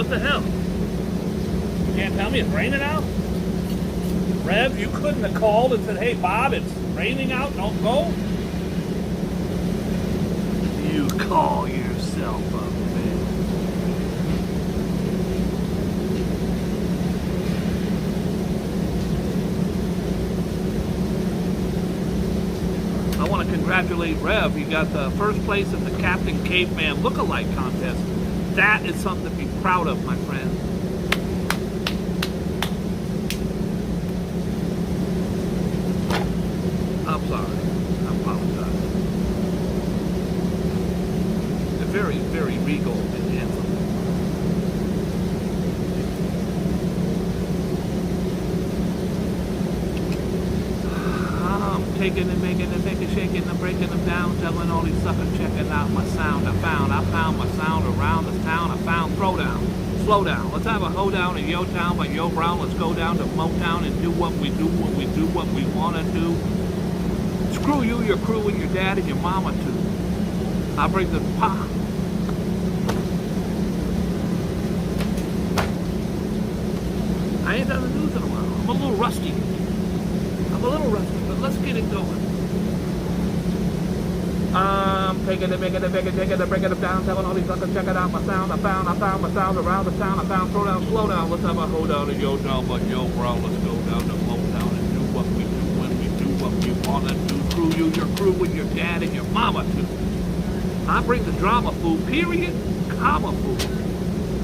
what the hell? You can't tell me it's raining out? Rev, you couldn't have called and said, hey, Bob, it's raining out, don't go? You call yourself a man. I want to congratulate Rev. He got the first place in the Captain Caveman Lookalike contest. That is something to be proud of, my friend. I'm sorry. I apologize. They're very, very regal and handsome. I'm taking and making and making, shaking and breaking them down, telling all these suckers checking out my sound. I found my sound around this town. I found throwdown. Slow down. Let's have a hoedown in Yo Town by Yo Brown. Let's go down to Motown and do what we do when we do what we want to do. Screw you, your crew, and your dad and your mama too. I'll bring the pop. I ain't done the news in a while. I'm a little rusty, but let's get it going. I'm taking it, making it, breaking it down, telling all these suckers, checking out my sound. I found my sound around the town. I found throwdown, slow down. Let's have a hoedown in Yo Town, but Yo Brown. Let's go down to Motown and do what we do when we do what we want to do. Screw you, your crew, and your dad and your mama too. I bring the drama food, period, comma food.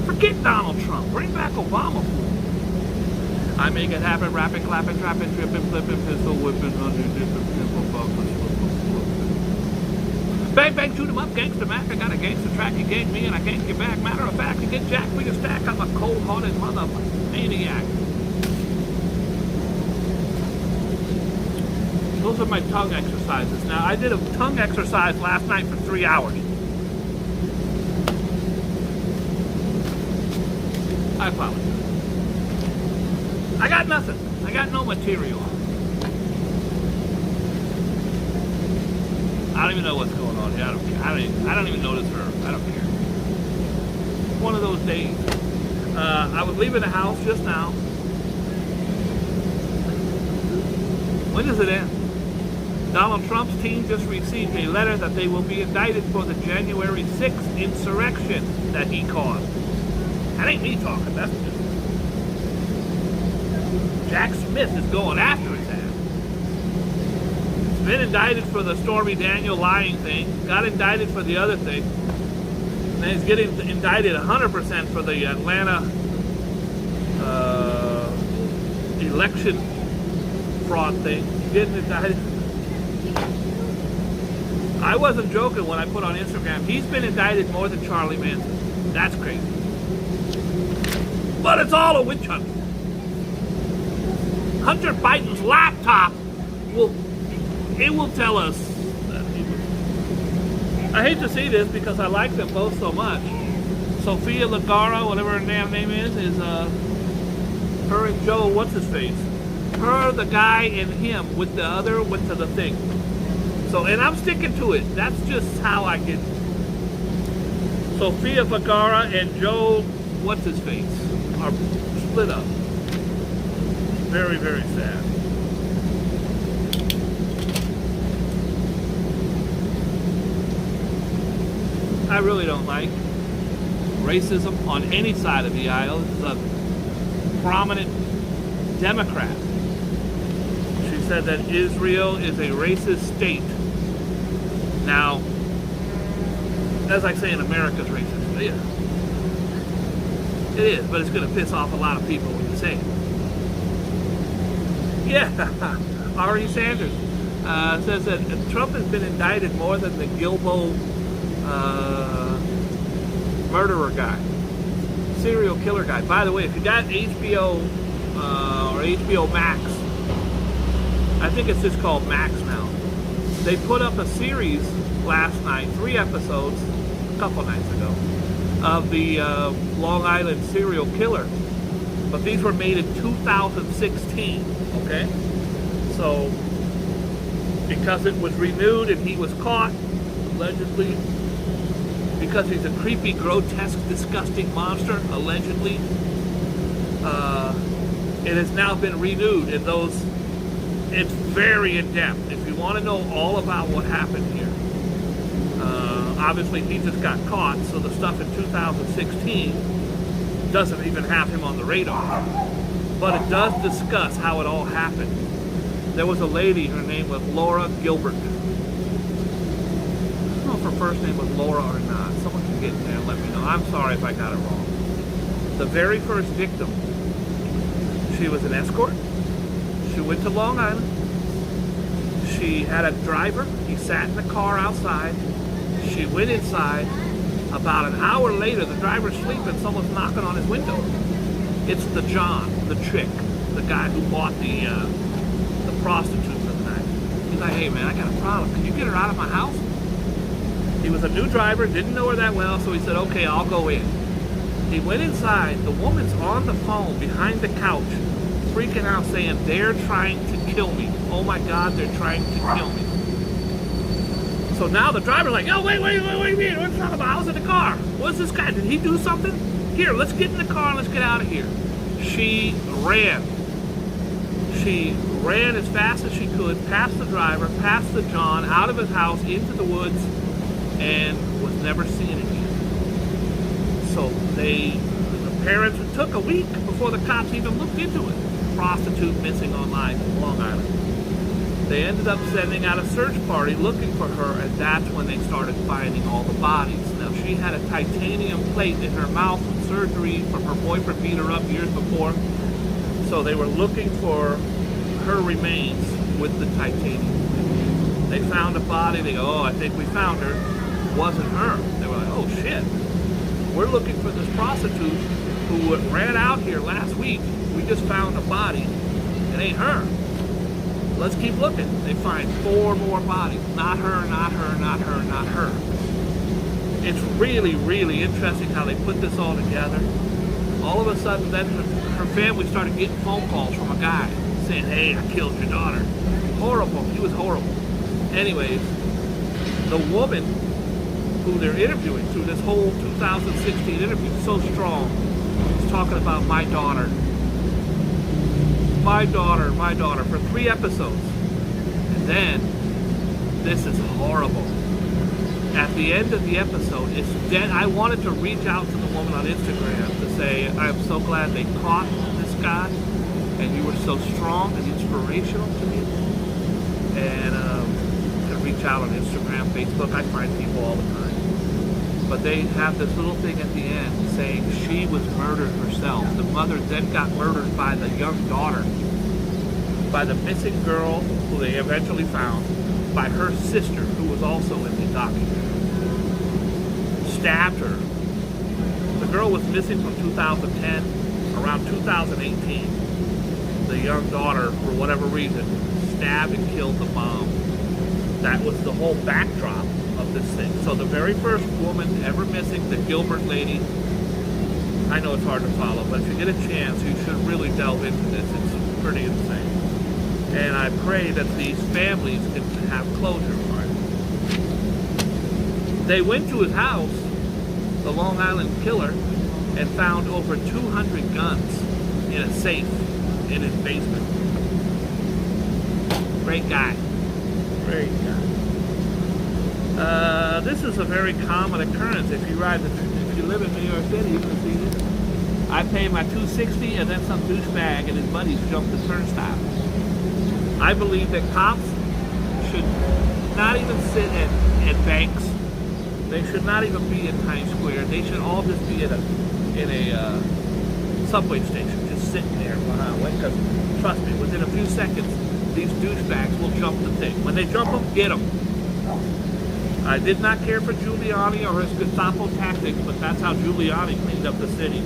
Forget Donald Trump. Bring back Obama food. I make it happen, rapping, clapping, trapping, tripping, flipping, pistol whipping, 100 different simple buckles. Bang, bang, shoot 'em up, gangster Mac. I got a gangster track, you gang me and I gank you back. Matter of fact, you get jacked for your stack. I'm a cold-hearted mother maniac. Those are my tongue exercises. Now, I did a tongue exercise last night for 3 hours. I apologize. I got nothing. I got no material. I don't even know what's going on here. I don't care. I don't even notice her. I don't care. One of those days. I was leaving the house just now. When does it end? Donald Trump's team just received a letter that they will be indicted for the January 6th insurrection that he caused. That ain't me talking. That's just Jack Smith is going after his ass. Been indicted for the Stormy Daniel lying thing, got indicted for the other thing, and then he's getting indicted 100% for the Atlanta election fraud thing. He's getting indicted. I wasn't joking when I put on Instagram, he's been indicted more than Charlie Manson. That's crazy. But it's all a witch hunt. Hunter Biden's laptop will tell us that he was. I hate to see this because I like them both so much. Sofia Vergara, whatever her damn name is her and Joe, what's his face? Her, the guy, and him with the other, with the thing. So, and I'm sticking to it. That's just how I get. Sofia Vergara and Joe, what's his face, are split up. Very, very sad. I really don't like racism on any side of the aisle. This is a prominent Democrat. She said that Israel is a racist state. Now, that's like saying America's racist. Yeah. It is, but it's going to piss off a lot of people when you say it. Yeah, Ari Sanders says that Trump has been indicted more than the Gilbo murderer guy, serial killer guy. By the way, if you got HBO or HBO Max, I think it's just called Max now. They put up a series last night, 3 episodes, a couple nights ago, of the Long Island serial killer. But these were made in 2016, okay? So, because it was renewed and he was caught, allegedly, because he's a creepy, grotesque, disgusting monster, allegedly. It has now been renewed in those. It's very in-depth. If you want to know all about what happened here, obviously he just got caught, so the stuff in 2016 doesn't even have him on the radar. But it does discuss how it all happened. There was a lady, her name was Laura Gilbert. I don't know if her first name was Laura or not. Someone can get in there and let me know. I'm sorry if I got it wrong. The very first victim, she was an escort. She went to Long Island. She had a driver. He sat in the car outside. She went inside. About an hour later, the driver's sleeping. Someone's knocking on his window. It's the John, the chick, the guy who bought the prostitute for the night. He's like, hey man, I got a problem. Can you get her out of my house? He was a new driver, didn't know her that well, so he said, okay, I'll go in. He went inside. The woman's on the phone behind the couch, freaking out, saying, they're trying to kill me. Oh my God, they're trying to kill me. So now the driver's like, oh, wait, what are you talking about? I was in the car. What's this guy? Did he do something? Here, let's get in the car and let's get out of here. She ran. She ran as fast as she could, past the driver, past the John, out of his house, into the woods, and was never seen again. So the parents, it took a week before the cops even looked into it. Prostitute missing on Long Island. They ended up sending out a search party looking for her, and that's when they started finding all the bodies. Now, she had a titanium plate in her mouth from surgery from her boyfriend beat her up years before. So they were looking for her remains with the titanium. They found a body. They go, oh, I think we found her. It wasn't her. They were like, oh, shit. We're looking for this prostitute who ran out here last week. We just found a body. It ain't her. Let's keep looking. They find 4 more bodies. Not her, not her, not her, not her. It's really, really interesting how they put this all together. All of a sudden, then her family started getting phone calls from a guy saying, hey, I killed your daughter. Horrible. He was horrible. Anyways, the woman who they're interviewing through this whole 2016 interview, so strong, is talking about my daughter. My daughter, my daughter, for 3 episodes. And then, this is horrible. At the end of the episode, it's dead. I wanted to reach out to the woman on Instagram to say, I'm so glad they caught this guy, and you were so strong and inspirational to me. And to reach out on Instagram, Facebook, I find people all the time. But they have this little thing at the end saying she was murdered herself. The mother then got murdered by the young daughter, by the missing girl who they eventually found, by her sister, who was also in the documentary. Stabbed her. The girl was missing from 2010. Around 2018, the young daughter, for whatever reason, stabbed and killed the mom. That was the whole backdrop of this thing. So the very first woman ever missing, the Gilbert lady, I know it's hard to follow, but if you get a chance, you should really delve into this. It's pretty insane. And I pray that these families can have closure on it. They went to his house, the Long Island killer, and found over 200 guns in a safe in his basement. Great guy. Great guy. This is a very common occurrence. If you live in New York City, you can see this. I pay my $2.60 and then some douchebag and his buddies jump the turnstile. I believe that cops should not even sit at banks. They should not even be in Times Square. They should all just be in a subway station, just sitting there. Because trust me, within a few seconds, these douchebags will jump the thing. When they jump them, get them. I did not care for Giuliani or his Gestapo tactics, but that's how Giuliani cleaned up the city.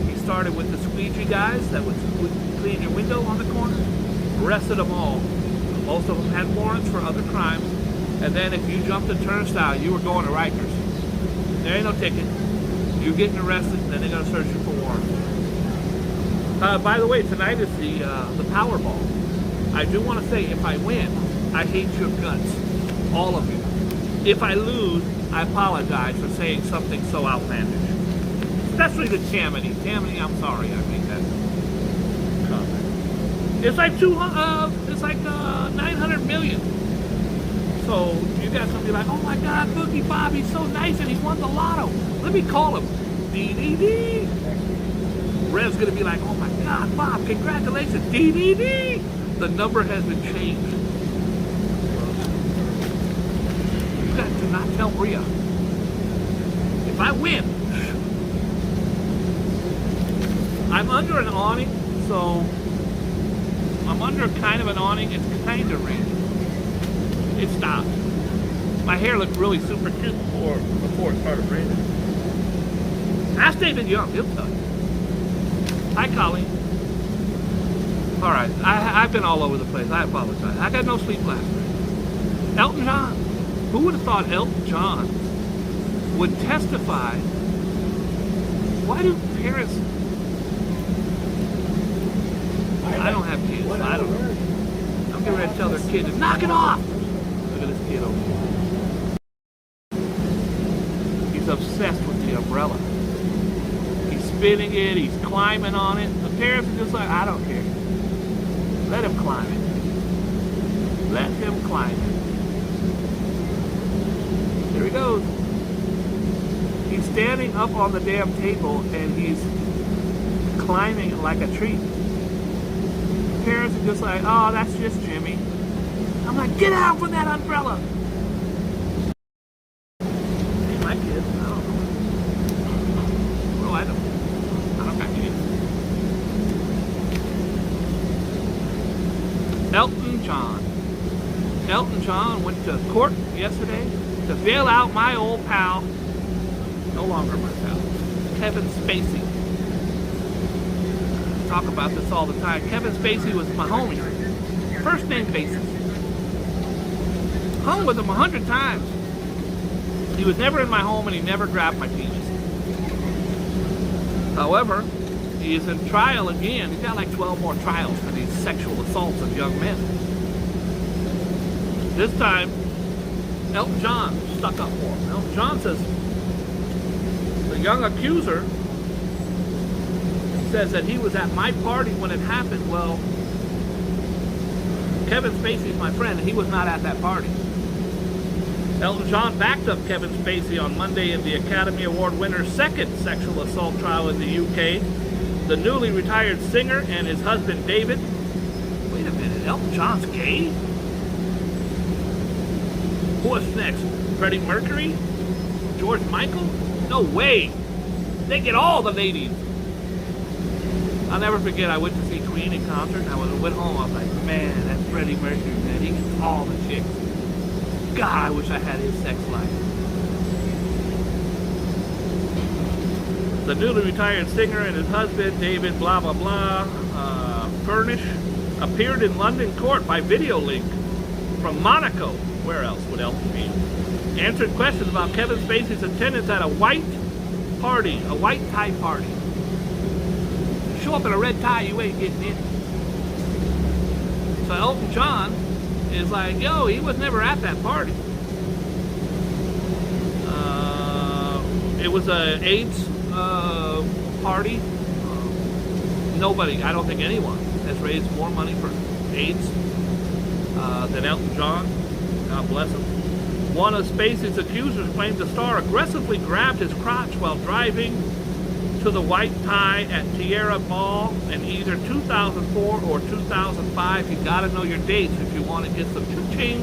He started with the squeegee guys that would clean your window on the corner, arrested them all. Most of them had warrants for other crimes, and then if you jumped the turnstile, you were going to Rikers. There ain't no ticket. You're getting arrested, and then they're going to search you for warrants. By the way, tonight is the Powerball. I do want to say, if I win, I hate your guts, all of you. If I lose, I apologize for saying something so outlandish. Especially to Tammany. Tammany, I'm sorry I made that comment. It's like 900 million. So you guys gonna be like, oh my God, Boogie Bob, he's so nice and he won the lotto. Let me call him. DDD. Rev's gonna be like, oh my God, Bob, congratulations, DDD. The number has been changed. You guys do not tell Bria. If I win, I'm under an awning, so I'm under kind of an awning. It's kind of raining. It stopped. My hair looked really super cute before it started raining. Ask David Young, he'll tell you. Hi, Colleen. All right, I've been all over the place. I apologize. I got no sleep last night. Elton John. Who would have thought Elton John would testify? Why do parents... I don't have kids. I don't know. I'm getting ready to tell their kid to knock it off. Look at this kid over here. He's obsessed with the umbrella. He's spinning it. He's climbing on it. The parents are just like, I don't care. Let him climb it. Let him climb it. There he goes. He's standing up on the damn table and he's climbing it like a tree. Parents are just like, oh, that's just Jimmy. I'm like, get out from that umbrella. Hey, my kids, I don't know. Well, I don't got kids. Elton John. Elton John went to court yesterday to bail out my old pal, no longer my pal, Kevin Spacey. Talk about this all the time. Kevin Spacey was my homie. First name basis. Hung with him 100 times. He was never in my home and he never grabbed my penis. However, he is in trial again. He's got like 12 more trials for these sexual assaults of young men. This time, Elton John stuck up for him. Elton John says, the young accuser says that he was at my party when it happened. Well, Kevin Spacey's my friend, and he was not at that party. Elton John backed up Kevin Spacey on Monday in the Academy Award winner's second sexual assault trial in the UK. The newly retired singer and his husband David. Wait a minute, Elton John's gay? What's next? Freddie Mercury? George Michael? No way! They get all the ladies. I'll never forget, I went to see Queen in concert, and I went home, I was like, man, that's Freddie Mercury, man, he gets all the chicks. God, I wish I had his sex life. The newly retired singer and his husband, David blah blah blah, Furnish, appeared in London court by video link from Monaco. Where else would Elton be? Answered questions about Kevin Spacey's attendance at a white party, a white tie party. Show up in a red tie, you ain't getting in. So Elton John is like, yo, he was never at that party. It was a AIDS party. Nobody, I don't think anyone has raised more money for AIDS than Elton John. God bless him. One of Spacey's accusers claimed the star aggressively grabbed his crotch while driving to the white tie at Tierra Mall in either 2004 or 2005. You gotta know your dates if you want to get some cha-ching.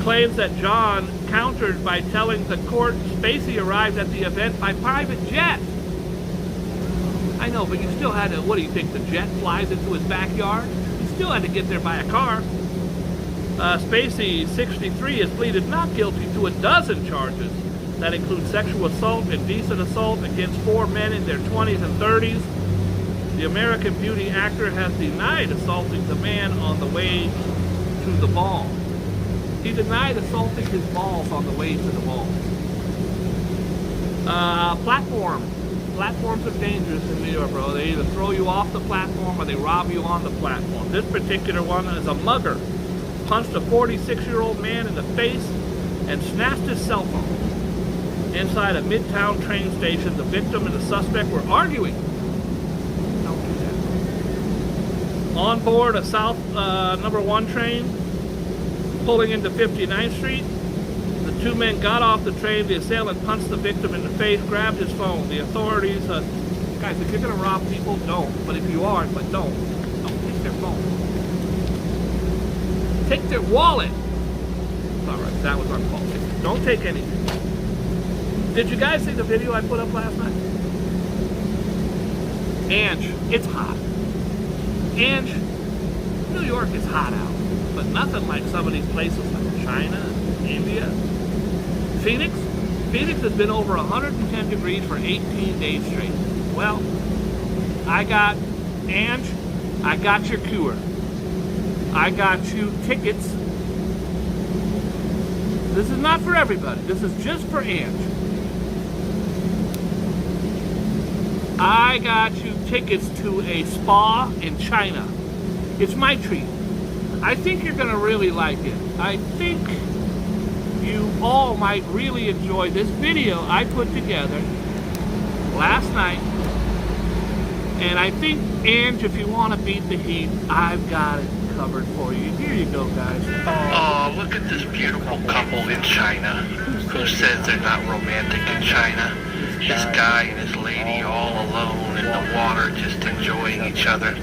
Claims that John countered by telling the court Spacey arrived at the event by private jet. I know, but you still had to, what do you think, the jet flies into his backyard? You still had to get there by a car. Spacey, 63, has pleaded not guilty to a dozen charges that include sexual assault and indecent assault against 4 men in their 20s and 30s. The American Beauty actor has denied assaulting the man on the way to the ball. He denied assaulting his balls on the way to the ball. Platforms are dangerous in New York, bro. They either throw you off the platform or they rob you on the platform. This particular one is a mugger. Punched a 46-year-old man in the face and snatched his cell phone. Inside a Midtown train station, the victim and the suspect were arguing. Don't do that. On board a South number 1 train, pulling into 59th Street, the two men got off the train. The assailant punched the victim in the face, grabbed his phone. The authorities, guys, if you're going to rob people, don't. But if you are, but don't take their phone. Take their wallet. All right, that was our fault. Don't take anything. Did you guys see the video I put up last night? Ange, it's hot. Ange, New York is hot out, but nothing like some of these places like China, India. Phoenix has been over 110 degrees for 18 days straight. Well, I got your cure. I got you tickets. This is not for everybody. This is just for Ange. I got you tickets to a spa in China. It's my treat. I think you're gonna really like it. I think you all might really enjoy this video I put together last night. And I think, Ange, if you want to beat the heat, I've got it covered for you. Here you go, guys. Oh, look at this beautiful couple in China. Who says they're not romantic in China? This guy and his lady all alone in the water just enjoying each other.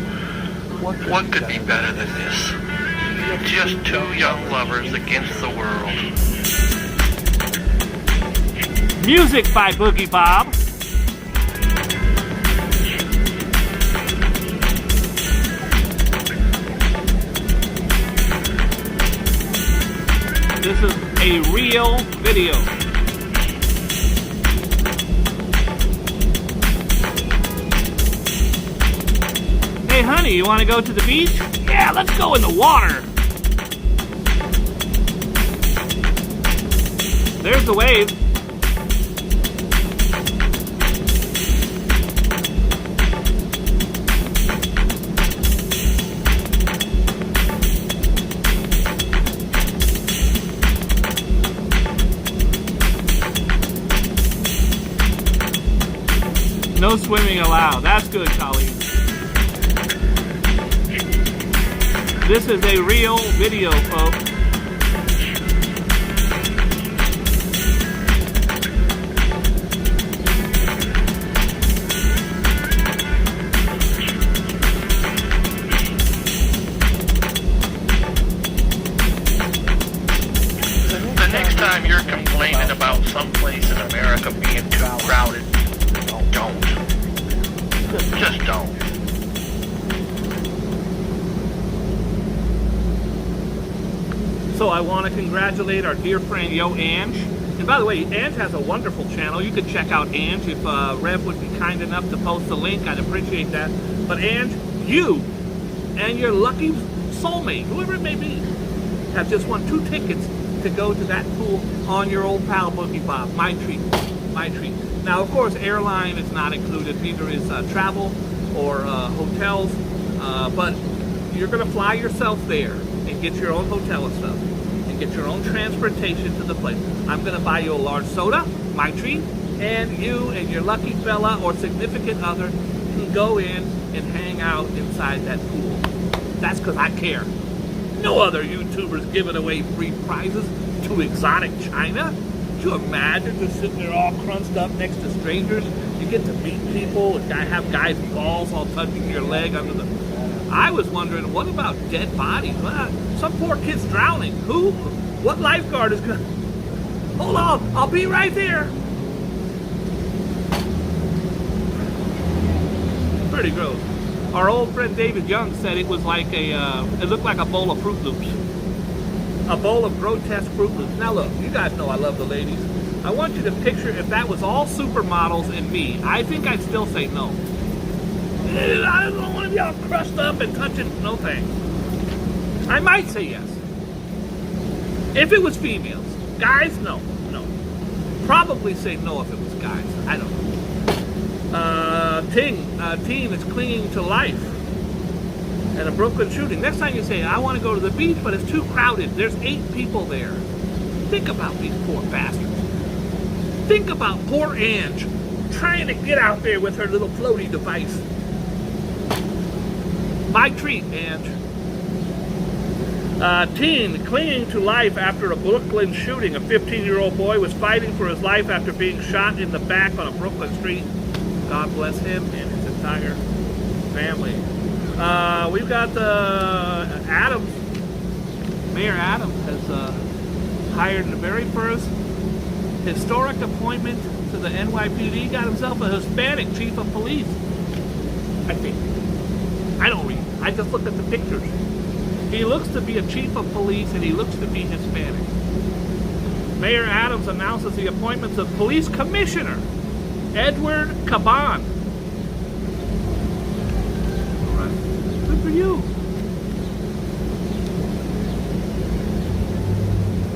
What could be better than this? Just two young lovers against the world. Music by Boogie Bob. This is a real video. Hey honey, you want to go to the beach? Yeah, let's go in the water. There's the wave. No swimming allowed. That's good, Colleen. This is a real video, folks. The next time you're complaining about someplace in America being too crowded, don't. Just don't. So I want to congratulate our dear friend Yo Ange. And by the way, Ange has a wonderful channel. You could check out Ange if Rev would be kind enough to post the link. I'd appreciate that. But Ange, you and your lucky soulmate, whoever it may be, have just won 2 tickets to go to that pool on your old pal Boogie Bob. My treat. My treat. Now, of course, airline is not included. Neither is travel or hotels. But you're going to fly yourself there and get your own hotel and stuff. And get your own transportation to the place. I'm going to buy you a large soda, my treat. And you and your lucky fella or significant other can go in and hang out inside that pool. That's because I care. No other YouTubers giving away free prizes to exotic China. Could you imagine just sitting there all crunched up next to strangers? You get to meet people and have guys' balls all touching your leg under the... I was wondering, what about dead bodies? Some poor kid's drowning. Who? What lifeguard is gonna... Hold on, I'll be right there. Pretty gross. Our old friend David Young said it was like it looked like a bowl of Fruit Loops. A bowl of grotesque Fruit Loops. Now look, you guys know I love the ladies. I want you to picture if that was all supermodels and me. I think I'd still say no. I don't want to be all crushed up and touching. No thanks. I might say yes. If it was females. Guys, no. No. Probably say no if it was guys. I don't know. Teen is clinging to life. And a Brooklyn shooting. Next time you say, I want to go to the beach, but it's too crowded. There's 8 people there. Think about these poor bastards. Think about poor Ange trying to get out there with her little floaty device. My treat, Ange. Teen clinging to life after a Brooklyn shooting. A 15-year-old boy was fighting for his life after being shot in the back on a Brooklyn street. God bless him and his entire family. We've got Adams. Mayor Adams has hired the very first historic appointment to the NYPD. Got himself a Hispanic chief of police. I think. I don't read. I just look at the pictures. He looks to be a chief of police and he looks to be Hispanic. Mayor Adams announces the appointments of Police Commissioner Edward Caban. All right. Good for you.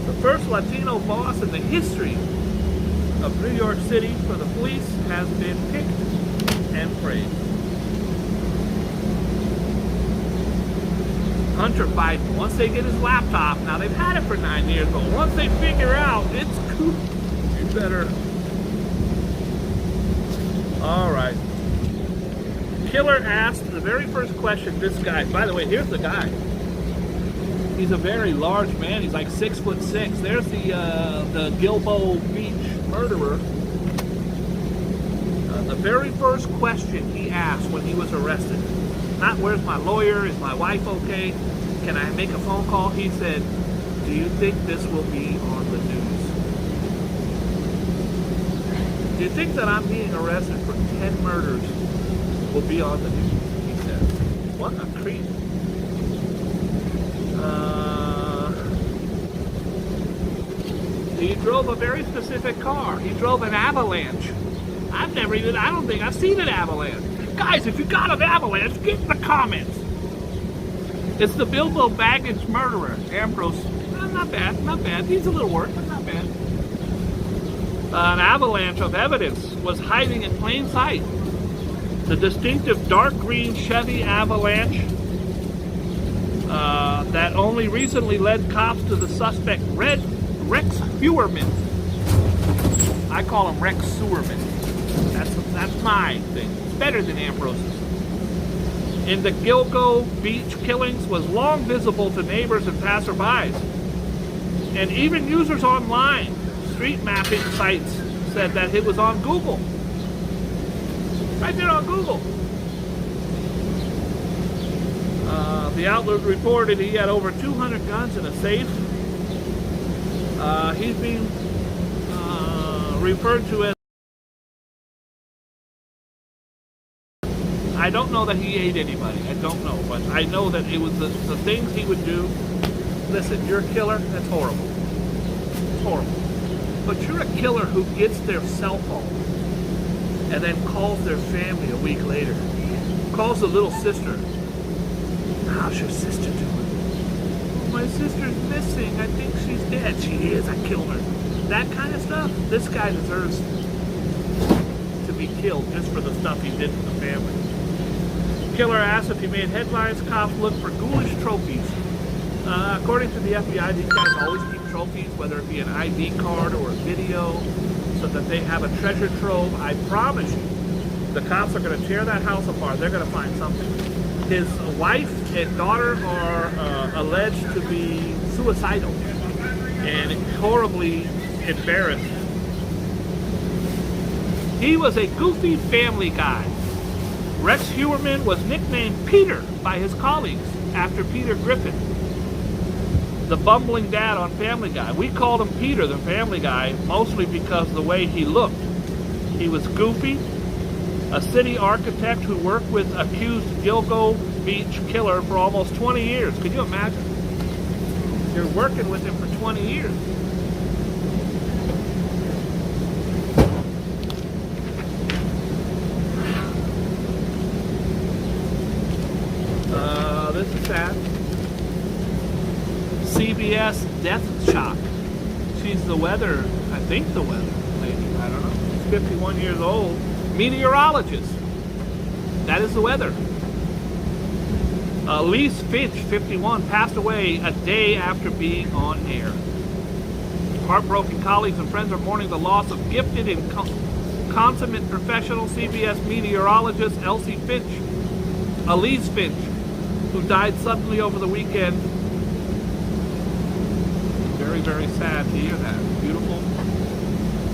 The first Latino boss in the history of New York City for the police has been picked and praised. Hunter Biden, once they get his laptop, now they've had it for 9 years, but once they figure out it's cool, you better. All right. Killer asked the very first question, this guy, by the way, here's the guy. He's a very large man, he's like 6'6". There's the Gilboa Beach murderer. The very first question he asked when he was arrested, not where's my lawyer, is my wife okay, can I make a phone call? He said, do you think this will be on the news? Do you think that I'm being arrested for 10 murders will be on the news? He said. What a creep. He drove a very specific car. He drove an Avalanche. I don't think I've seen an Avalanche. Guys, if you got an Avalanche, get in the comments. It's the Bilbo Baggins murderer, Ambrose. Not bad, not bad. Needs a little work, but not bad. An avalanche of evidence was hiding in plain sight. The distinctive dark green Chevy Avalanche that only recently led cops to the suspect Rex Hewerman. I call him Rex Sewerman. That's my thing. It's better than Ambrose's. In the Gilboa Beach killings was long visible to neighbors and passerbys. And even users online, street mapping sites, said that it was on Google. Right there on Google. The outlet reported he had over 200 guns in a safe. He's being referred to as. I don't know that he ate anybody. I don't know, but I know that it was the things he would do. Listen, you're a killer. That's horrible. It's horrible. But you're a killer who gets their cell phone and then calls their family a week later. Calls the little sister. How's your sister doing? My sister's missing. I think she's dead. She is. I killed her. That kind of stuff. This guy deserves to be killed just for the stuff he did to the family. Killer asked if he made headlines. Cops look for ghoulish trophies. According to the FBI, these guys always keep trophies, whether it be an ID card or a video, so that they have a treasure trove. I promise you, the cops are going to tear that house apart. They're going to find something. His wife and daughter are alleged to be suicidal and horribly embarrassed. He was a goofy family guy. Rex Hewerman was nicknamed Peter by his colleagues after Peter Griffin, the bumbling dad on Family Guy. We called him Peter, the Family Guy, mostly because of the way he looked. He was goofy, a city architect who worked with accused Gilboa Beach killer for almost 20 years. Could you imagine? You're working with him for 20 years. This is sad. CBS death shock. She's the weather, I think the weather lady, I don't know. She's 51 years old. Meteorologist. That is the weather. Lise Finch, 51, passed away a day after being on air. Heartbroken colleagues and friends are mourning the loss of gifted and consummate professional CBS meteorologist Elise Finch, who died suddenly over the weekend. Very, very sad to hear that. Beautiful.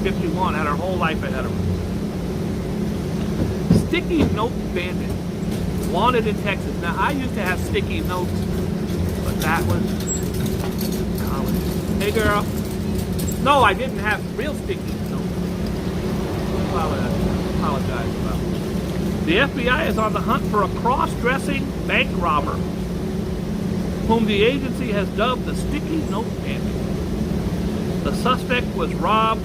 51, had her whole life ahead of her. Sticky note bandit. Wanted in Texas. Now, I used to have sticky notes, but that was college. Hey, girl. No, I didn't have real sticky notes. Apologize about it. The FBI is on the hunt for a cross-dressing bank robber, whom the agency has dubbed the Sticky Note Bandit. The suspect has robbed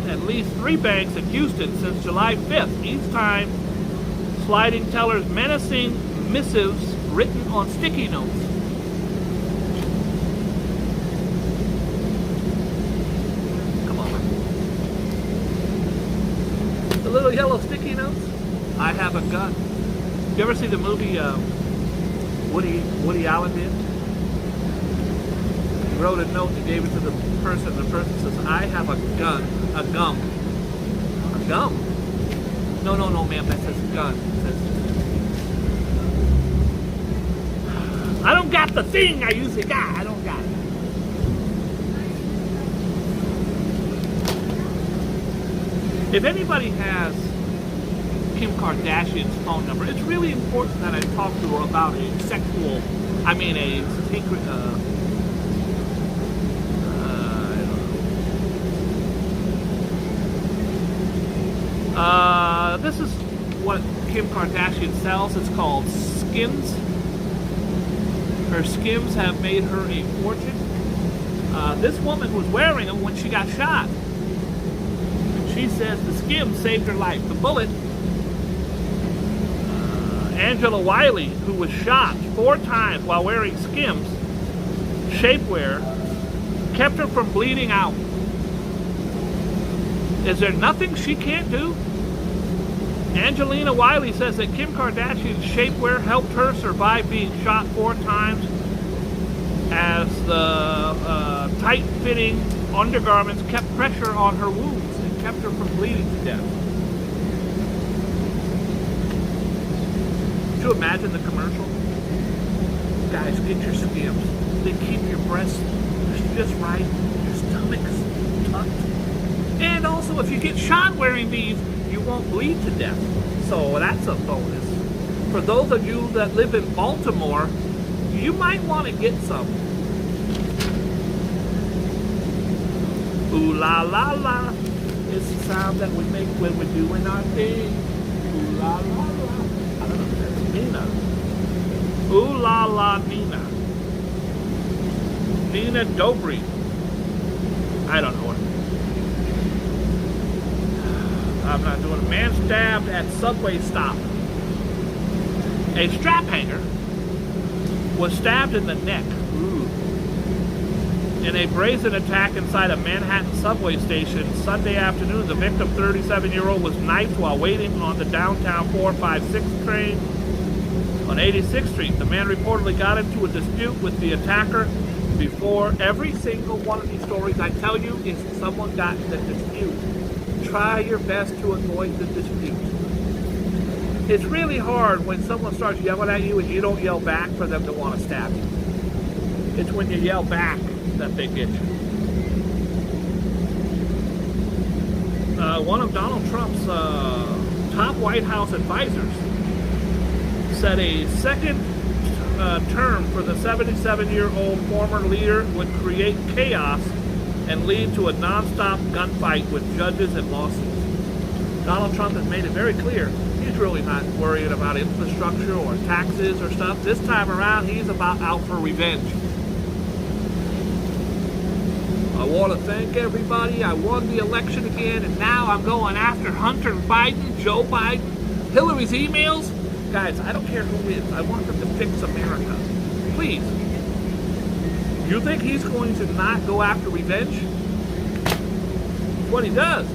at least 3 banks in Houston since July 5th, each time sliding tellers menacing missives written on sticky notes. Come on. The little yellow sticky notes. I have a gun. You ever see the movie Woody Allen did? He wrote a note and gave it to the person. The person says, I have a gun. A gum. A gum? No, ma'am, that says gun. It says, I don't got the thing I usually got. I don't got it. If anybody has Kim Kardashian's phone number, it's really important that I talk to her about a secret, this is what Kim Kardashian sells. It's called Skims. Her Skims have made her a fortune. This woman was wearing them when she got shot. And she says the Skims saved her life. The bullet, Angela Wiley, who was shot 4 times while wearing Skims shapewear, kept her from bleeding out. Is there nothing she can't do? Angelina Wiley says that Kim Kardashian's shapewear helped her survive being shot 4 times, as the tight-fitting undergarments kept pressure on her wounds and kept her from bleeding to death. Could you imagine the commercial? Guys, get your Skims. They keep your breasts just right, your stomach's tucked. And also, if you get shot wearing these, you won't bleed to death. So that's a bonus. For those of you that live in Baltimore, you might want to get some. Ooh la la la. It's the sound that we make when we're doing our thing. Ooh la la la. I don't know if that's Nina. Ooh la la Nina. Nina Dobry. I don't know what it is. I'm not doing it. Man stabbed at subway stop. A strap hanger was stabbed in the neck. Ooh. In a brazen attack inside a Manhattan subway station Sunday afternoon, the victim, 37-year-old, was knifed while waiting on the downtown 456 train on 86th Street. The man reportedly got into a dispute with the attacker. Before every single one of these stories I tell you is someone got in the dispute. Try your best to avoid the dispute. It's really hard when someone starts yelling at you and you don't yell back for them to want to stab you. It's when you yell back that they get you. One of Donald Trump's top White House advisors said a second term for the 77-year-old former leader would create chaos and lead to a non-stop gunfight with judges and lawsuits. Donald Trump has made it very clear he's really not worried about infrastructure or taxes or stuff. This time around, he's about out for revenge. I want to thank everybody. I won the election again, and now I'm going after Hunter Biden, Joe Biden, Hillary's emails. Guys, I don't care who wins. I want them to fix America. Please. You think he's going to not go after revenge? It's what he does.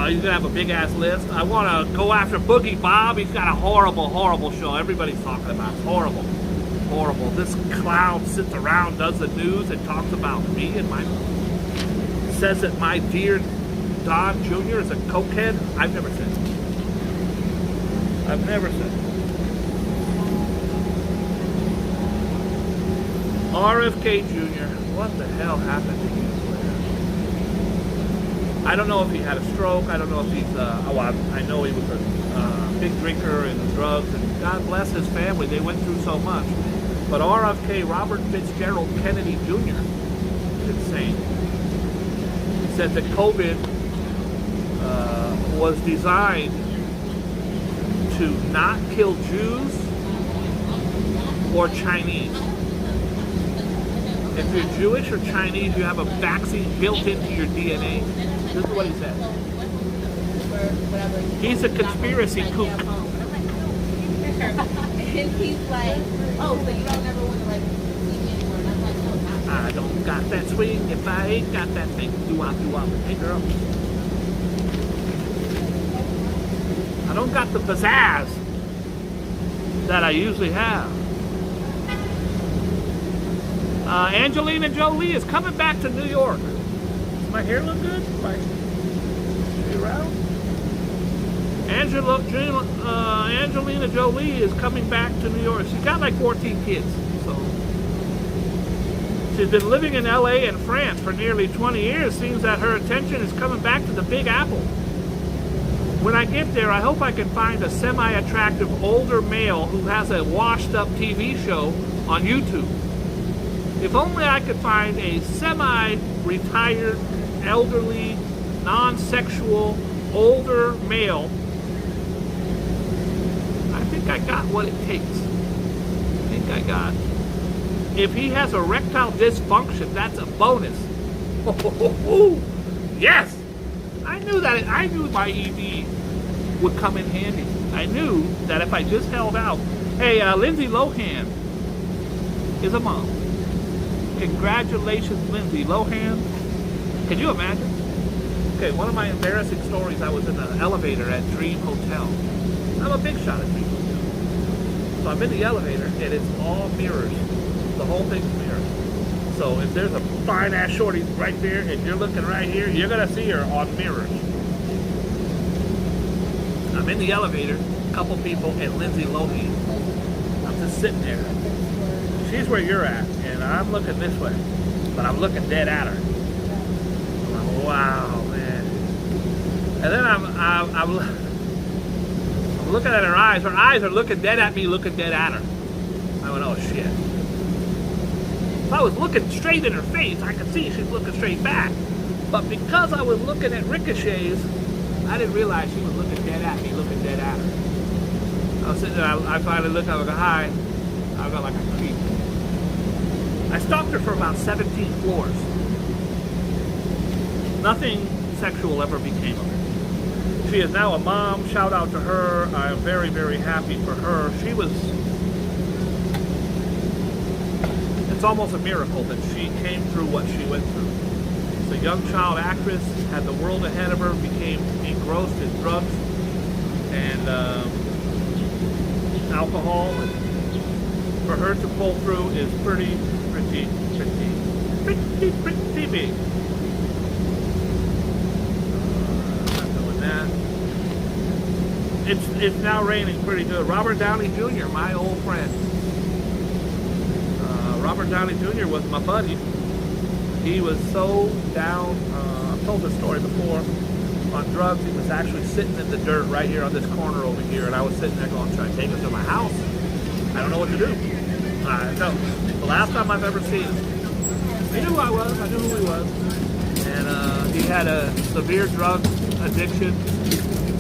He's going to have a big-ass list. I want to go after Boogie Bob. He's got a horrible, horrible show. Everybody's talking about it. It's horrible. horrible. This clown sits around, does the news, and talks about me and says that my dear Don Jr. is a cokehead. I've never said it. I've never said it. RFK Jr., what the hell happened to you? I don't know if he had a stroke. I don't know if he's, I know he was a big drinker and drugs, and God bless his family. They went through so much. But RFK, Robert Fitzgerald Kennedy Jr., is insane. He said that COVID was designed to not kill Jews or Chinese. If you're Jewish or Chinese, you have a vaccine built into your DNA. This is what he said. He's a conspiracy kook. And he's like, oh, so you don't ever want to like see me anymore. And I'm like, no, not I don't got that swing if I ain't got that thing. Do-wop. Hey, girl. I don't got the pizzazz that I usually have. Angelina Jolie is coming back to New York. Does my hair look good? Are you around? Angelina Jolie is coming back to New York. She's got like 14 kids. So she's been living in LA and France for nearly 20 years. Seems that her attention is coming back to the Big Apple. When I get there, I hope I can find a semi-attractive older male who has a washed-up TV show on YouTube. If only I could find a semi-retired, elderly, non-sexual, older male. I think I got what it takes. I think I got. If he has erectile dysfunction, that's a bonus. Yes! I knew that. I knew my ED would come in handy. I knew that if I just held out. Hey, Lindsay Lohan is a mom. Congratulations, Lindsay Lohan. Can you imagine? Okay, one of my embarrassing stories, I was in an elevator at Dream Hotel. I'm a big shot at Dream Hotel. So I'm in the elevator, and it's all mirrors. The whole thing's mirrors. So if there's a fine-ass shorty right there, and you're looking right here, you're going to see her on mirrors. I'm in the elevator, a couple people, and Lindsay Lohan. I'm just sitting there. She's where you're at, and I'm looking this way, but I'm looking dead at her. I'm like, wow, man. And then I'm looking at her eyes. Her eyes are looking dead at me, looking dead at her. I went, oh shit. If I was looking straight in her face, I could see she's looking straight back. But because I was looking at ricochets, I didn't realize she was looking dead at me, looking dead at her. I was sitting there, I finally looked, I was like, hi. I got like a creep. I stalked her for about 17 floors. Nothing sexual ever became of her. She is now a mom. Shout out to her. I am very, very happy for her. She was... It's almost a miracle that she came through what she went through. She's a young child actress, had the world ahead of her, became engrossed in drugs and alcohol. And for her to pull through is pretty big. Not doing that. It's now raining pretty good. Robert Downey Jr., my old friend. Robert Downey Jr. was my buddy. He was so down. I've told this story before. On drugs, he was actually sitting in the dirt right here on this corner over here, and I was sitting there going, should I take him to my house? I don't know what to do. No. The last time I've ever seen him, he knew who I was. I knew who he was. And he had a severe drug addiction,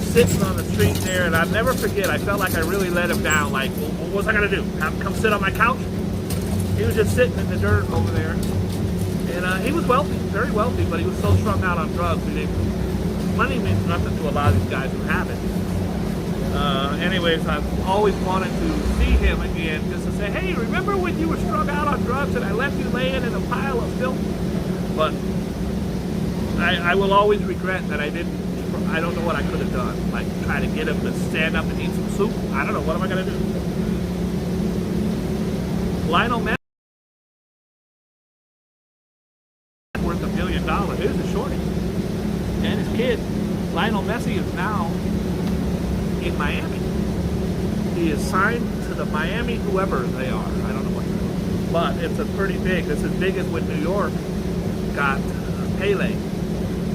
sitting on the street there, and I'll never forget, I felt like I really let him down. Like, well, what was I going to do? Have him come sit on my couch? He was just sitting in the dirt over there. And he was wealthy, very wealthy, but he was so strung out on drugs. Money means nothing to a lot of these guys who have it. Anyways, I've always wanted to see him again, just to say, hey, remember when you were strung out on drugs and I left you laying in a pile of filth? But I will always regret that I don't know what I could have done. Like, try to get him to stand up and eat some soup. I don't know, what am I going to do? Lionel Messi worth $1 million. Here's the shorty. And his kid, Lionel Messi, is now in Miami. He is signed to the Miami, whoever they are. I don't know what they're doing. But it's a pretty big. It's as big as when New York got Pele.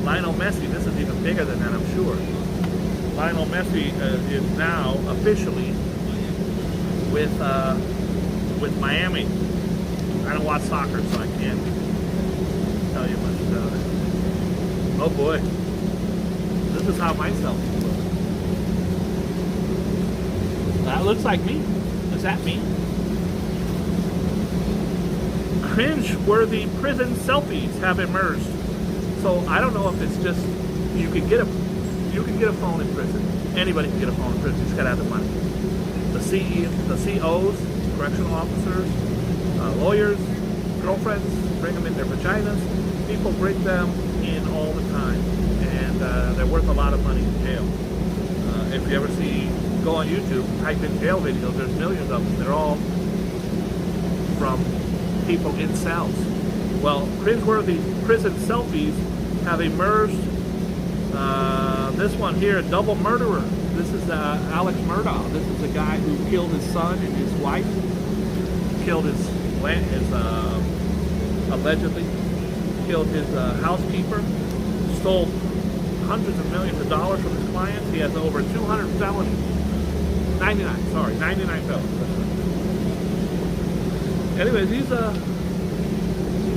Lionel Messi, this is even bigger than that, I'm sure. Lionel Messi is now officially with Miami. I don't watch soccer, so I can't tell you much about it. Oh boy, this is how my selfie looks. That looks like me. Is that me? Cringe-worthy prison selfies have emerged. So I don't know if it's just you can get a phone in prison. Anybody can get a phone in prison. You just gotta have the money. The COs, correctional officers, lawyers, girlfriends, bring them in their vaginas. People bring them in all the time, and they're worth a lot of money in jail. If you ever go on YouTube, type in jail videos. There's millions of them. They're all from people in cells. Well, cringeworthy prison selfies have emerged. This one here, a double murderer. This is Alex Murdaugh. This is the guy who killed his son and his wife. Killed allegedly killed his housekeeper. Stole hundreds of millions of dollars from his clients. He has over 200 felonies. 99 felonies. Anyways, he's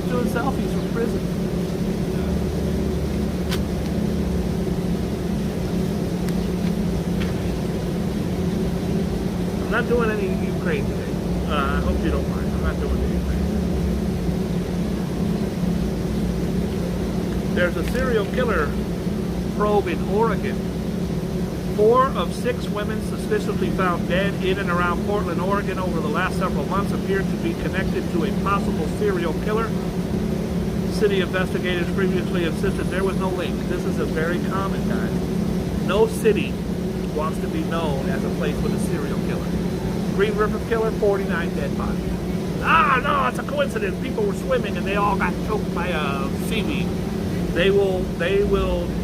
doing selfies from prison. I'm not doing any Ukraine today. I hope you don't mind. I'm not doing any Ukraine. There's a serial killer probe in Oregon. 4 of 6 women suspiciously found dead in and around Portland, Oregon over the last several months appear to be connected to a possible serial killer. City investigators previously insisted there was no link. This is a very common, guys. No city wants to be known as a place with a serial killer. Green River Killer, 49 dead bodies. Ah, no, it's a coincidence. People were swimming and they all got choked by seaweed. They will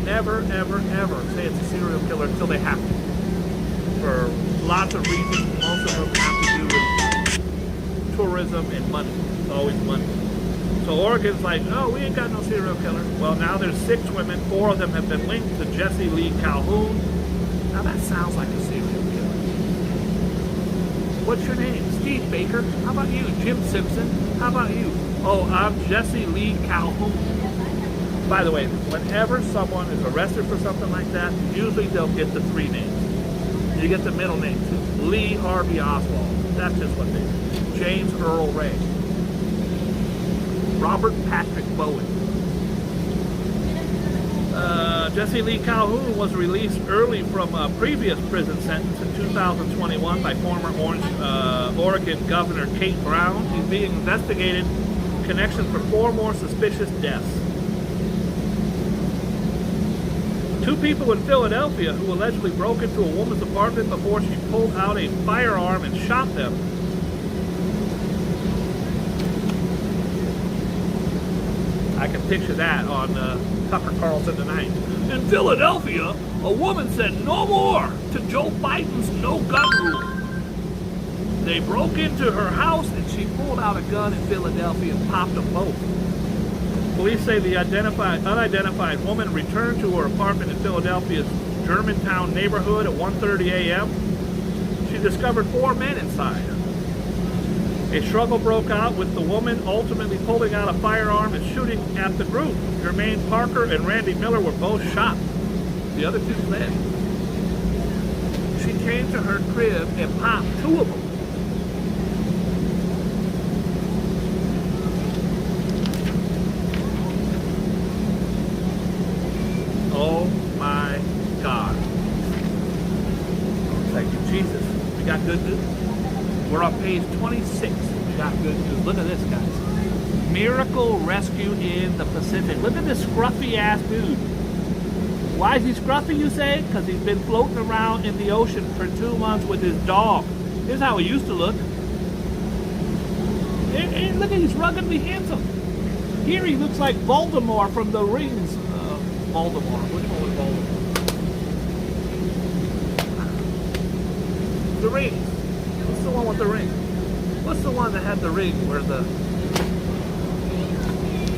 never, ever, ever say it's a serial killer until they have to. For lots of reasons, most of them have to do with tourism and money. It's always money. So Oregon's like, no, we ain't got no serial killer. Well, now there's 6 women. 4 of them have been linked to Jesse Lee Calhoun. Now that sounds like a serial killer. What's your name? Steve Baker. How about you? Jim Simpson. How about you? Oh, I'm Jesse Lee Calhoun. By the way, whenever someone is arrested for something like that, usually they'll get the 3 names. You get the middle name too. Lee Harvey Oswald. That's just what they do. James Earl Ray. Robert Patrick Bowen. Jesse Lee Calhoun was released early from a previous prison sentence in 2021 by former Oregon Governor Kate Brown. He's being investigated in connection for 4 more suspicious deaths. 2 people in Philadelphia who allegedly broke into a woman's apartment before she pulled out a firearm and shot them. I can picture that on Tucker Carlson tonight. In Philadelphia, a woman said no more to Joe Biden's no gun rule. They broke into her house and she pulled out a gun in Philadelphia and popped them both. Police say the unidentified woman returned to her apartment in Philadelphia's Germantown neighborhood at 1:30 a.m. She discovered 4 men inside. A struggle broke out with the woman ultimately pulling out a firearm and shooting at the group. Jermaine Parker and Randy Miller were both shot. The other 2 fled. She came to her crib and popped 2 of them. Oh my God. Thank you, Jesus. We got good news. We're on page 26. We got good news. Look at this, guys. Miracle rescue in the Pacific. Look at this scruffy ass dude. Why is he scruffy, you say? Because he's been floating around in the ocean for 2 months with his dog. Here's how he used to look. And look at he's ruggedly handsome. Here he looks like Voldemort from the Rings. Voldemort. Which one was Voldemort? The Rings. What's the one with the ring? What's the one that had the ring where the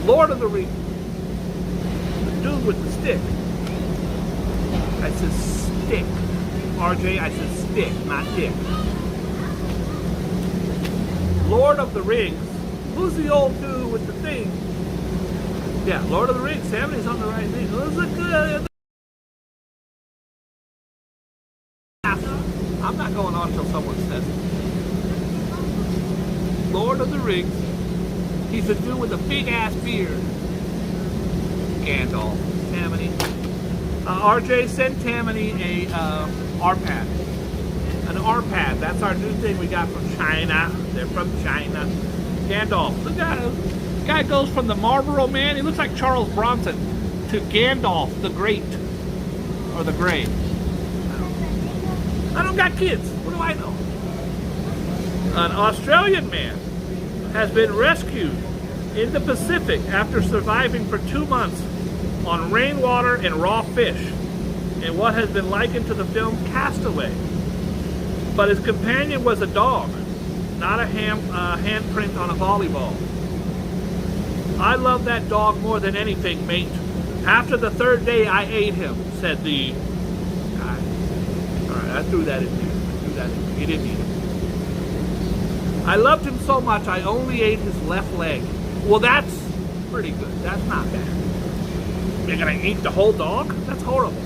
Lord of the Rings? The dude with the stick. I said stick. RJ, I said stick, not dick. Lord of the Rings. Who's the old dude with the thing? Yeah, Lord of the Rings. Somebody's on the right thing. Who's the good? I'm not going on until someone says it. Lord of the Rings. He's a dude with a big ass beard. Gandalf. Tammany. RJ, send Tammany a R-pad. An R-pad. That's our new thing we got from China. They're from China. Gandalf. The guy goes from the Marlboro Man, he looks like Charles Bronson, to Gandalf the Great. Or the Gray. I don't got kids. What do I know? An Australian man has been rescued in the Pacific after surviving for 2 months on rainwater and raw fish in what has been likened to the film Castaway. But his companion was a dog, not a handprint on a volleyball. I love that dog more than anything, mate. After the 3rd day, I ate him, said the guy. All right, I threw that in there. You didn't eat him. I loved him so much, I only ate his left leg. Well, that's pretty good. That's not bad. You're gonna eat the whole dog? That's horrible.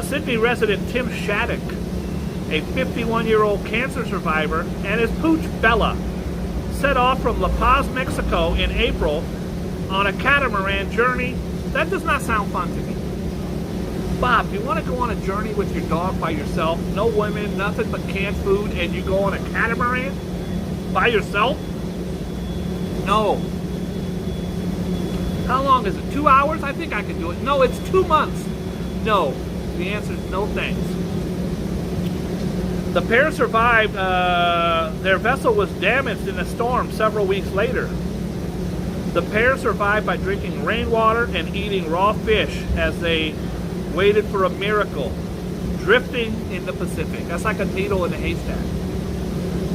Sydney resident Tim Shattuck, a 51-year-old cancer survivor, and his pooch Bella set off from La Paz, Mexico in April on a catamaran journey. That does not sound fun to me. Bob, you want to go on a journey with your dog by yourself? No women, nothing but canned food, and you go on a catamaran by yourself? No. How long is it? 2 hours? I think I can do it. No, it's 2 months. No. The answer is no thanks. The pair survived. Their vessel was damaged in a storm several weeks later. The pair survived by drinking rainwater and eating raw fish as they waited for a miracle, drifting in the Pacific. That's like a needle in a haystack.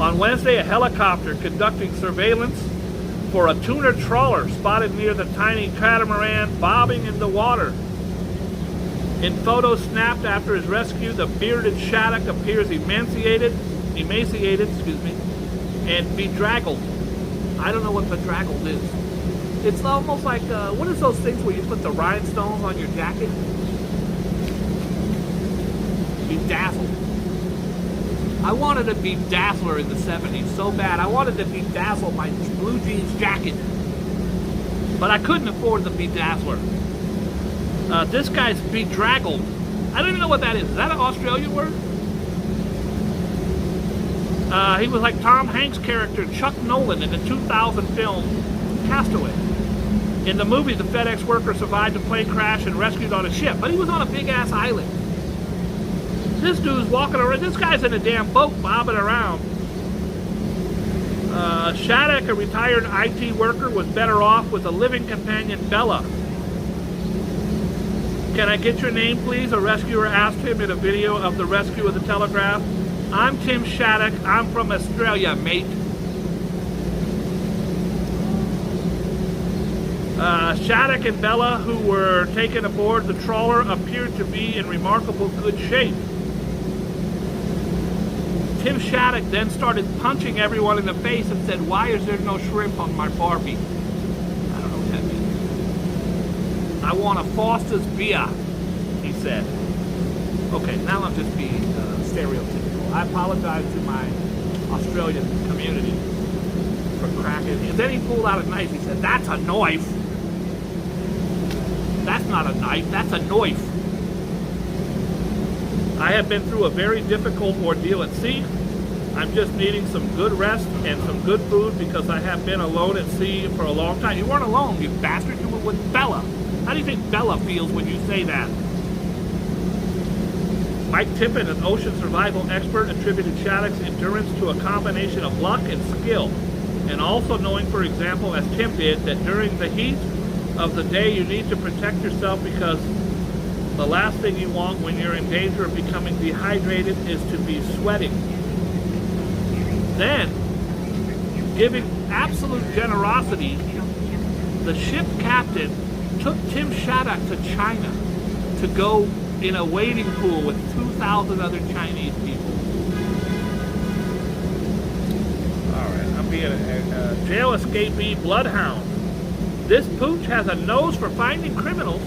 On Wednesday, a helicopter conducting surveillance for a tuna trawler spotted near the tiny catamaran bobbing in the water. In photos snapped after his rescue, the bearded Shattuck appears emaciated, and bedraggled. I don't know what bedraggled is. It's almost like, what is those things where you put the rhinestones on your jacket? Bedazzled. I wanted a bedazzler in the 70s so bad. I wanted to bedazzle my blue jeans jacket. But I couldn't afford the bedazzler. This guy's bedraggled. I don't even know what that is. Is that an Australian word? He was like Tom Hanks' character Chuck Nolan in the 2000 film Castaway. In the movie, the FedEx worker survived a plane crash and rescued on a ship, but he was on a big-ass island. This dude's walking around. This guy's in a damn boat bobbing around. Shattuck, a retired IT worker, was better off with a living companion, Bella. Can I get your name, please? A rescuer asked him in a video of the rescue of the Telegraph. I'm Tim Shattuck. I'm from Australia, mate. Shattuck and Bella, who were taken aboard the trawler, appeared to be in remarkable good shape. Tim Shattuck then started punching everyone in the face and said, "Why is there no shrimp on my Barbie?" I don't know what that means. "I want a Foster's beer," he said. Okay, now I'm just being stereotypical. I apologize to my Australian community for cracking. And then he pulled out a knife. He said, "That's a knife." That's not a knife, that's a knife. I have been through a very difficult ordeal at sea. I'm just needing some good rest and some good food because I have been alone at sea for a long time. You weren't alone, you bastard. You were with Bella. How do you think Bella feels when you say that? Mike Tippin, an ocean survival expert, attributed Shattuck's endurance to a combination of luck and skill. And also knowing, for example, as Tim did, that during the heat of the day you need to protect yourself, because the last thing you want when you're in danger of becoming dehydrated is to be sweating. Then, giving absolute generosity, the ship captain took Tim Shattuck to China to go in a wading pool with 2,000 other Chinese people. Alright, I'm being a jail escapee bloodhound. This pooch has a nose for finding criminals.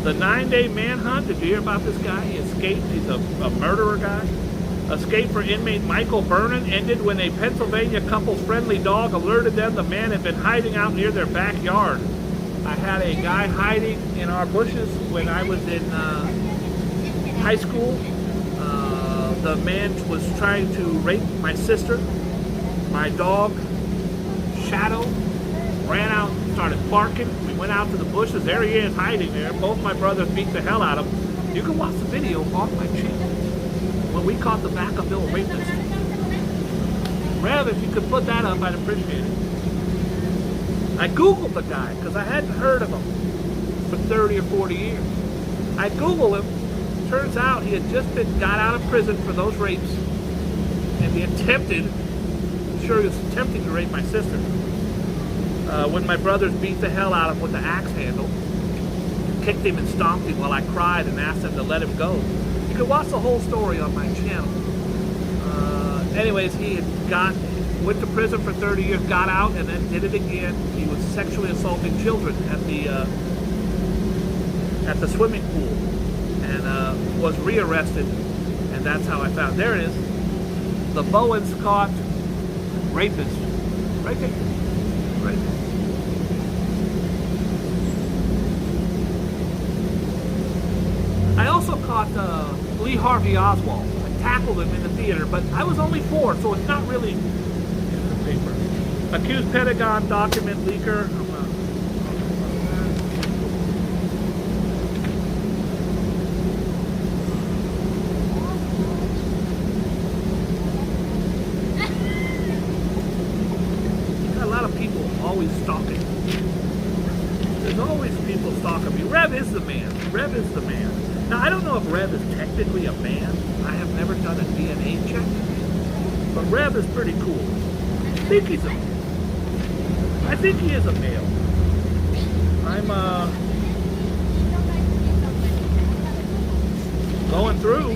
The 9-day manhunt, did you hear about this guy? He escaped, he's a murderer guy. Escape for inmate Michael Vernon ended when a Pennsylvania couple's friendly dog alerted them the man had been hiding out near their backyard. I had a guy hiding in our bushes when I was in high school. The man was trying to rape my sister. My dog, Shadow, ran out, started barking. We went out to the bushes. There he is, hiding there. Both my brothers beat the hell out of him. You can watch the video on my channel when we caught the Vacaville rapist. Rev, if you could put that up, I'd appreciate it. I Googled the guy because I hadn't heard of him for 30 or 40 years. I Googled him. Turns out he had just got out of prison for those rapes, and he attempted, I'm sure he was attempting to rape my sister. When my brothers beat the hell out of him with the axe handle, kicked him and stomped him while I cried and asked them to let him go. You can watch the whole story on my channel. Anyways, he had went to prison for 30 years, got out, and then did it again. He was sexually assaulting children at the swimming pool, and was rearrested, and that's how I found. There it is. The Bowens caught rapist. Right there. Right there. I also caught Lee Harvey Oswald. I tackled him in the theater, but I was only 4, so it's not really in the paper. Accused Pentagon document leaker. Got a lot of people always stalking. There's always people stalking me. Rev is the man. Rev is the man. Now, I don't know if Rev is technically a man. I have never done a DNA check. But Rev is pretty cool. I think he's a male. I think he is a male. I'm going through.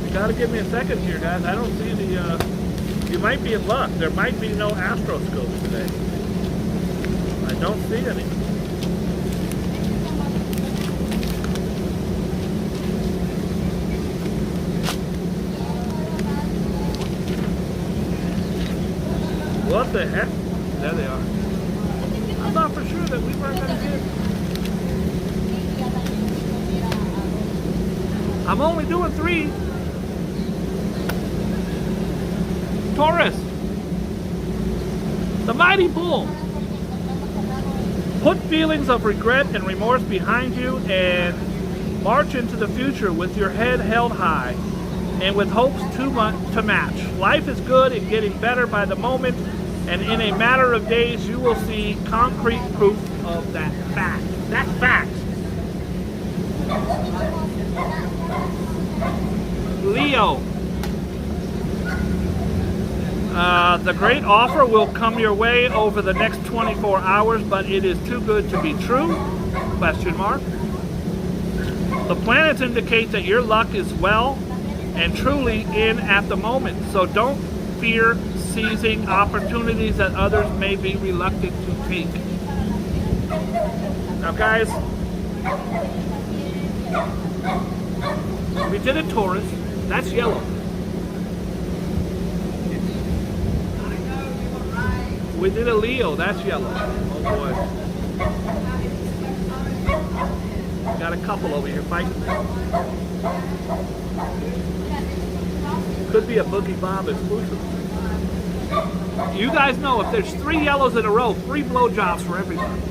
You gotta give me a second here, guys. I don't see the, you might be in luck. There might be no astroscopes today. I don't see any. What the heck? There they are. I thought for sure that we weren't going to get it. I'm only doing 3. Taurus. The mighty bull. Put feelings of regret and remorse behind you and march into the future with your head held high and with hopes to match. Life is good and getting better by the moment, and in a matter of days you will see concrete proof of that fact. That's fact. Leo. The great offer will come your way over the next 24 hours, but it is too good to be true? Question mark. The planets indicate that your luck is well and truly in at the moment, so don't fear seizing opportunities that others may be reluctant to take. Now, guys, we did a Taurus. That's yellow. We did a Leo. That's yellow. Oh boy. We got a couple over here fighting. Could be a Boogie Bob exclusive. You guys know if there's 3 yellows in a row, free blowjobs for everybody.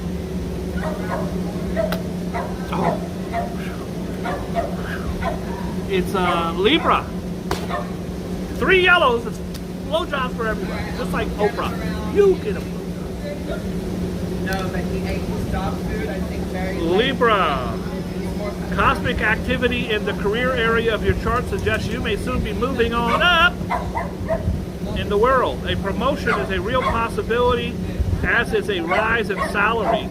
Oh. It's Libra. 3 yellows. It's blowjobs for everybody. Just like Oprah. You get a blowjob. No, but he ate his dog food, I think, very Libra. Cosmic activity in the career area of your chart suggests you may soon be moving on up in the world. A promotion is a real possibility, as is a rise in salary.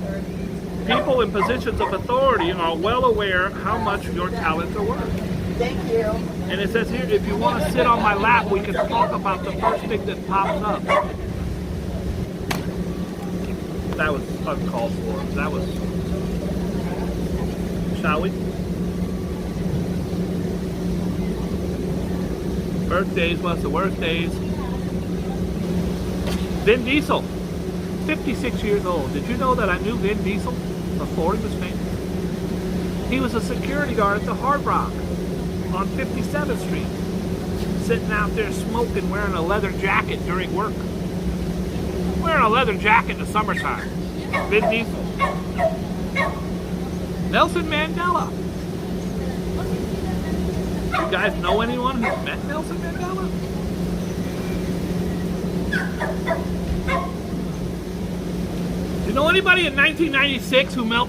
People in positions of authority are well aware how much your talents are worth. Thank you. And it says here, if you want to sit on my lap, we can talk about the first thing that pops up. That was uncalled for. That was... Shall we? Birthdays, what's the worst days? Vin Diesel, 56 years old. Did you know that I knew Vin Diesel before he was famous? He was a security guard at the Hard Rock on 57th Street, sitting out there smoking, wearing a leather jacket during work. Wearing a leather jacket in the summertime. Vin Diesel. Nelson Mandela. You guys know anyone who's met Nelson Mandela? Do you know anybody in 1996 who met?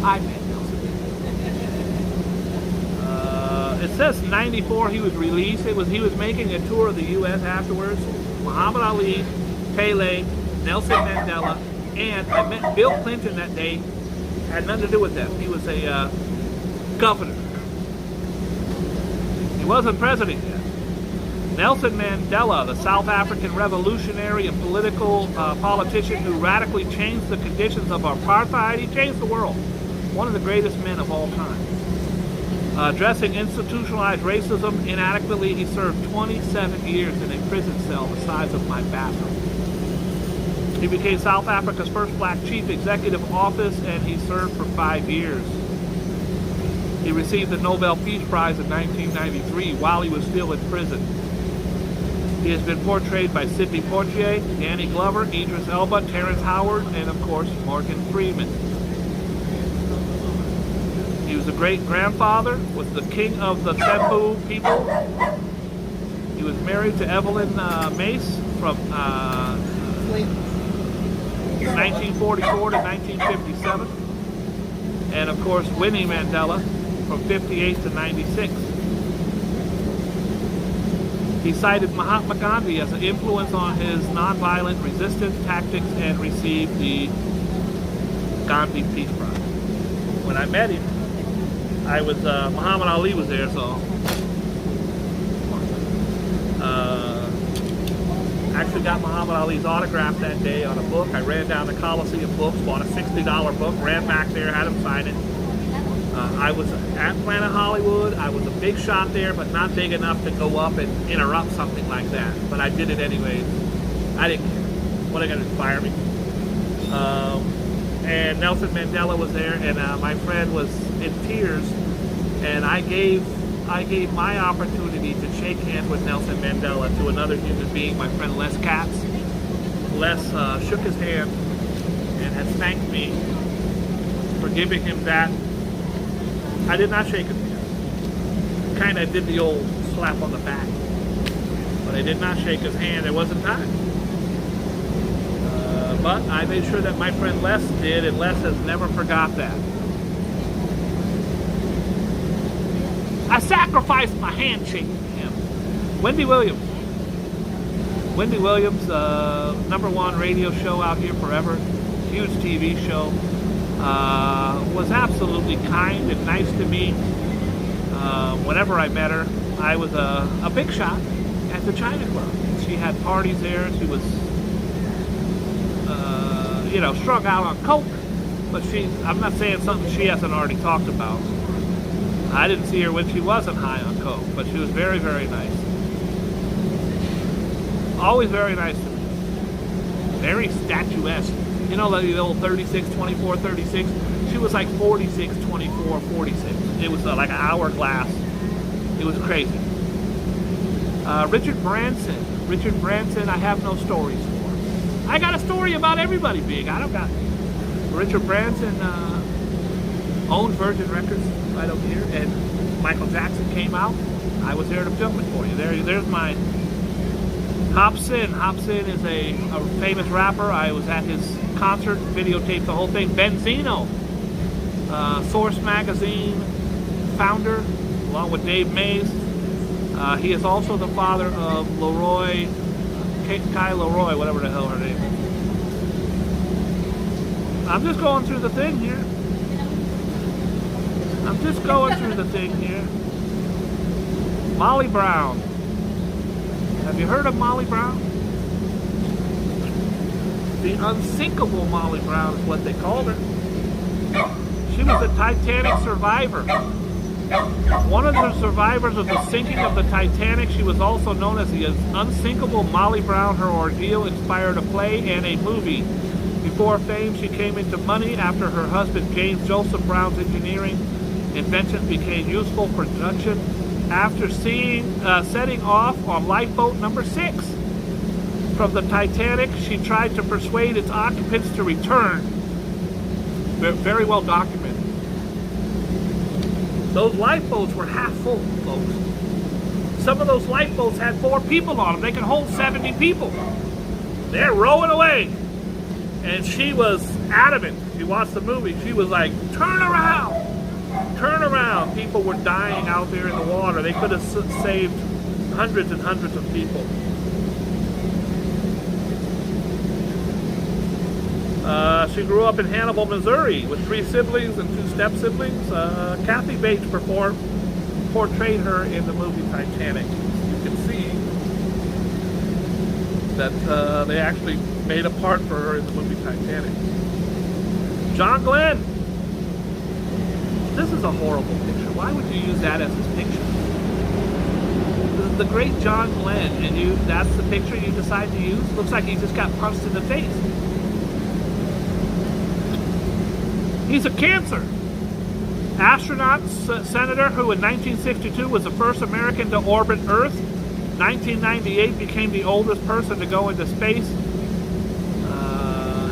I met Nelson Mandela. It says 94 he was released. He was making a tour of the U.S. afterwards. Muhammad Ali, Pele, Nelson Mandela, and I met Bill Clinton that day. Had nothing to do with them. He was a governor. He wasn't president yet. Nelson Mandela, the South African revolutionary and political politician who radically changed the conditions of apartheid. He changed the world. One of the greatest men of all time. Addressing institutionalized racism inadequately, he served 27 years in a prison cell the size of my bathroom. He became South Africa's first black chief executive office, and he served for 5 years. He received the Nobel Peace Prize in 1993 while he was still in prison. He has been portrayed by Sidney Poitier, Danny Glover, Idris Elba, Terrence Howard, and of course Morgan Freeman. He was a great-grandfather, was the king of the Tembu people. He was married to Evelyn Mace from 1944 to 1957. And of course Winnie Mandela from 58 to 96. He cited Mahatma Gandhi as an influence on his nonviolent resistance tactics and received the Gandhi Peace Prize. When I met him, I was, Muhammad Ali was there, so. Actually got Muhammad Ali's autograph that day on a book. I ran down the Coliseum Books, bought a $60 book, ran back there, had him sign it. I was at Planet Hollywood. I was a big shot there, but not big enough to go up and interrupt something like that. But I did it anyways. I didn't care. What are they going to fire me? And Nelson Mandela was there, and my friend was in tears, and I gave my opportunity to shake hands with Nelson Mandela to another human being, my friend Les Katz. Les shook his hand and had thanked me for giving him that. I did not shake his hand. Kind of did the old slap on the back, but I did not shake his hand. There wasn't time. But I made sure that my friend Les did, and Les has never forgot that. I sacrificed my handshake to him. Wendy Williams. Wendy Williams, #1 radio show out here forever. Huge TV show. Was absolutely kind and nice to me. Whenever I met her, I was a big shot at the China Club. She had parties there. She was, strung out on coke. But I'm not saying something she hasn't already talked about. I didn't see her when she wasn't high on coke, but she was very, very nice. Always very nice to me. Very statuesque. You know, the old 36, 24, 36? She was like 46, 24, 46. It was like an hourglass. It was crazy. Richard Branson. Richard Branson, I have no stories for. I got a story about everybody big. I don't got... Richard Branson owned Virgin Records right over here, and Michael Jackson came out, I was there to film it for you. There's mine. Hobson. Hobson is a famous rapper. I was at his concert, videotaped the whole thing. Benzino, Source Magazine founder, along with Dave Mays. He is also the father of Leroy, Kai Leroy, whatever the hell her name is. I'm just going through the thing here. Molly Brown. Have you heard of Molly Brown? The unsinkable Molly Brown is what they called her. She was a Titanic survivor. One of the survivors of the sinking of the Titanic. She was also known as the unsinkable Molly Brown. Her ordeal inspired a play and a movie. Before fame, she came into money after her husband James Joseph Brown's engineering inventions became useful for production. After setting off on lifeboat number 6 from the Titanic, she tried to persuade its occupants to return. Very well documented. Those lifeboats were half full, folks. Some of those lifeboats had 4 people on them. They could hold 70 people. They're rowing away. And she was adamant. If you watch the movie, she was like, turn around. Turn around. People were dying out there in the water. They could have saved hundreds and hundreds of people. She grew up in Hannibal, Missouri with 3 siblings and 2 step-siblings. Kathy Bates portrayed her in the movie Titanic. You can see that they actually made a part for her in the movie Titanic. John Glenn. This is a horrible picture. Why would you use that as his picture? This is the great John Glenn, and that's the picture you decide to use? Looks like he just got punched in the face. He's a cancer. Astronaut, senator who in 1962 was the first American to orbit Earth. 1998 became the oldest person to go into space.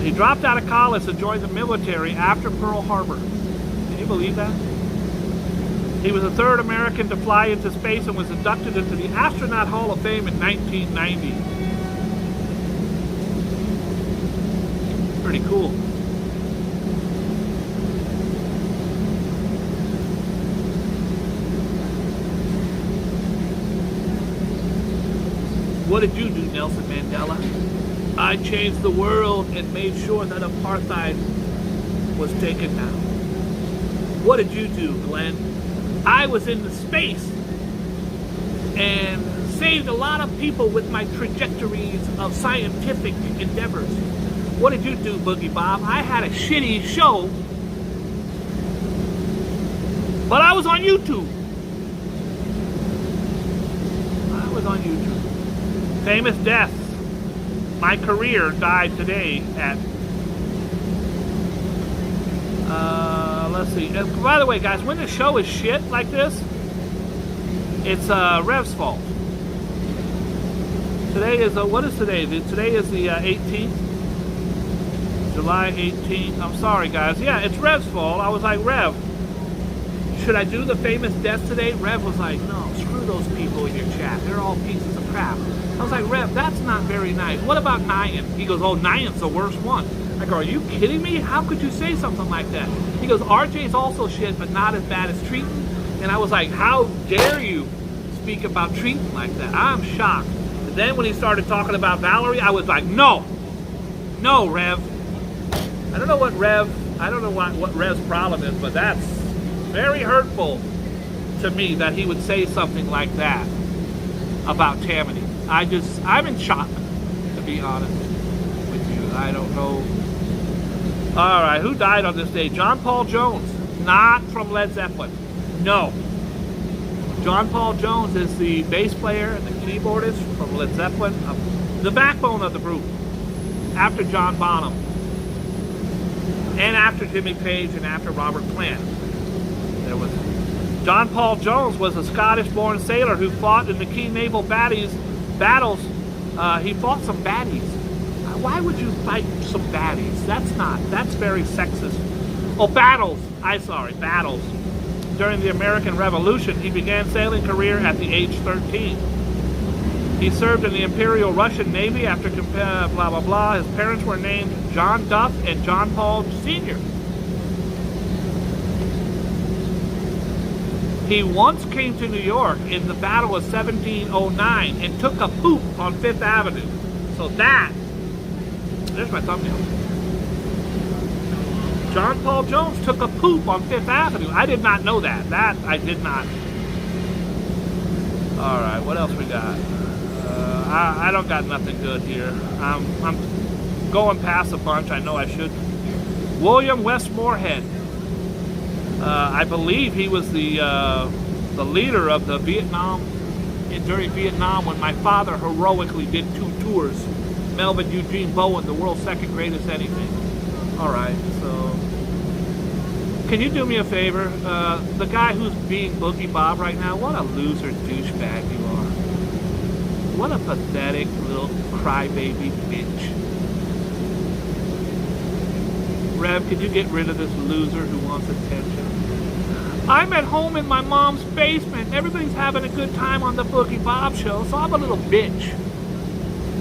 He dropped out of college to join the military after Pearl Harbor. Can you believe that? He was the 3rd American to fly into space and was inducted into the Astronaut Hall of Fame in 1990. Pretty cool. What did you do, Nelson Mandela? I changed the world and made sure that apartheid was taken down. What did you do, Glenn? I was in the space and saved a lot of people with my trajectories of scientific endeavors. What did you do, Boogie Bob? I had a shitty show, but I was on YouTube. Famous deaths. My career died today at, let's see. And by the way, guys, when the show is shit like this, it's Rev's fault. Today is, what is today? Today is the 18th. July 18th. I'm sorry, guys. Yeah, it's Rev's fault. I was like, Rev, should I do the famous death today? Rev was like, no, screw those people in your chat. They're all pieces of crap. I was like, Rev, that's not very nice. What about Nyan? He goes, oh, Nyan's the worst one. I go, are you kidding me? How could you say something like that? He goes, RJ's also shit, but not as bad as Treaton. And I was like, how dare you speak about Treaton like that? I'm shocked. And then when he started talking about Valerie, I was like, no, Rev. I don't know what Rev's problem is, but that's very hurtful to me that he would say something like that about Tammany. I'm in shock, to be honest with you. I don't know. All right, who died on this day? John Paul Jones, not from Led Zeppelin. No. John Paul Jones is the bass player and the keyboardist from Led Zeppelin, the backbone of the group, after John Bonham, and after Jimmy Page, and after Robert Plant. John Paul Jones was a Scottish-born sailor who fought in the key naval battles. He fought some baddies. Why would you fight some baddies? That's very sexist. Oh, battles. Battles. during the American Revolution. He began sailing career at the age 13. He served in the Imperial Russian Navy after blah, blah, blah. His parents were named John Duff and John Paul Sr. He once came to New York in the Battle of 1709 and took a poop on Fifth Avenue. So there's my thumbnail. John Paul Jones took a poop on Fifth Avenue. I did not know that. That I did not. All right, what else we got? I don't got nothing good here. I'm going past a bunch. I know I should. William West Moorhead. I believe he was the leader of the during Vietnam when my father heroically did 2 tours. Melvin Eugene Bowen, the world's second greatest anything. All right, so can you do me a favor? The guy who's being Boogie Bob right now, what a loser douchebag you are. What a pathetic little crybaby bitch. Rev, could you get rid of this loser who wants attention? I'm at home in my mom's basement. Everybody's having a good time on the Boogie Bob show, so I'm a little bitch.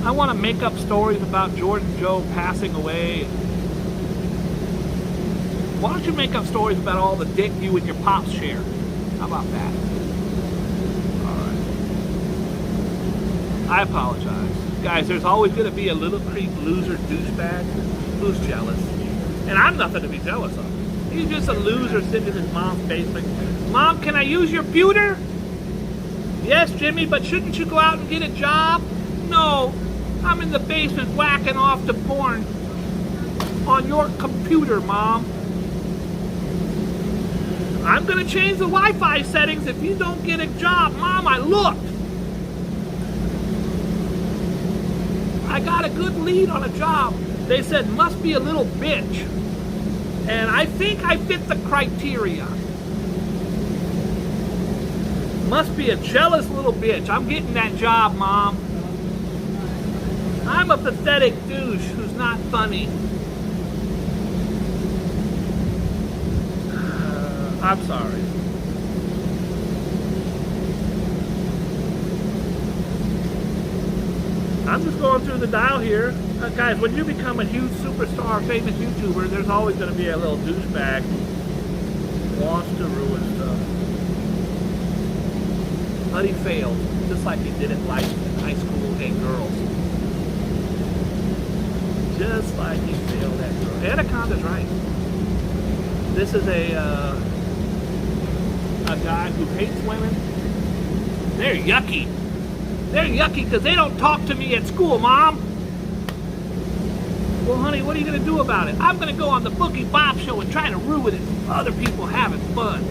I want to make up stories about Jordan Joe passing away. Why don't you make up stories about all the dick you and your pops share? How about that? Alright. I apologize. Guys, there's always going to be a little creep loser douchebag who's jealous. And I'm nothing to be jealous of. He's just a loser sitting in his mom's basement. Mom, can I use your pewter? Yes, Jimmy, but shouldn't you go out and get a job? No, I'm in the basement whacking off to porn on your computer, Mom. I'm gonna change the Wi-Fi settings if you don't get a job. Mom, I looked. I got a good lead on a job. They said, must be a little bitch. And I think I fit the criteria. Must be a jealous little bitch. I'm getting that job, Mom. I'm a pathetic douche who's not funny. I'm sorry. I'm just going through the dial here. Guys, when you become a huge superstar, famous YouTuber, there's always going to be a little douchebag who wants to ruin stuff. But he failed, just like he did in life, in high school, and girls. Just like he failed at girls. Anaconda's right. This is a guy who hates women. They're yucky. They're yucky because they don't talk to me at school, Mom. Well, honey, what are you going to do about it? I'm going to go on the Boogie Bob show and try to ruin it for other people having fun.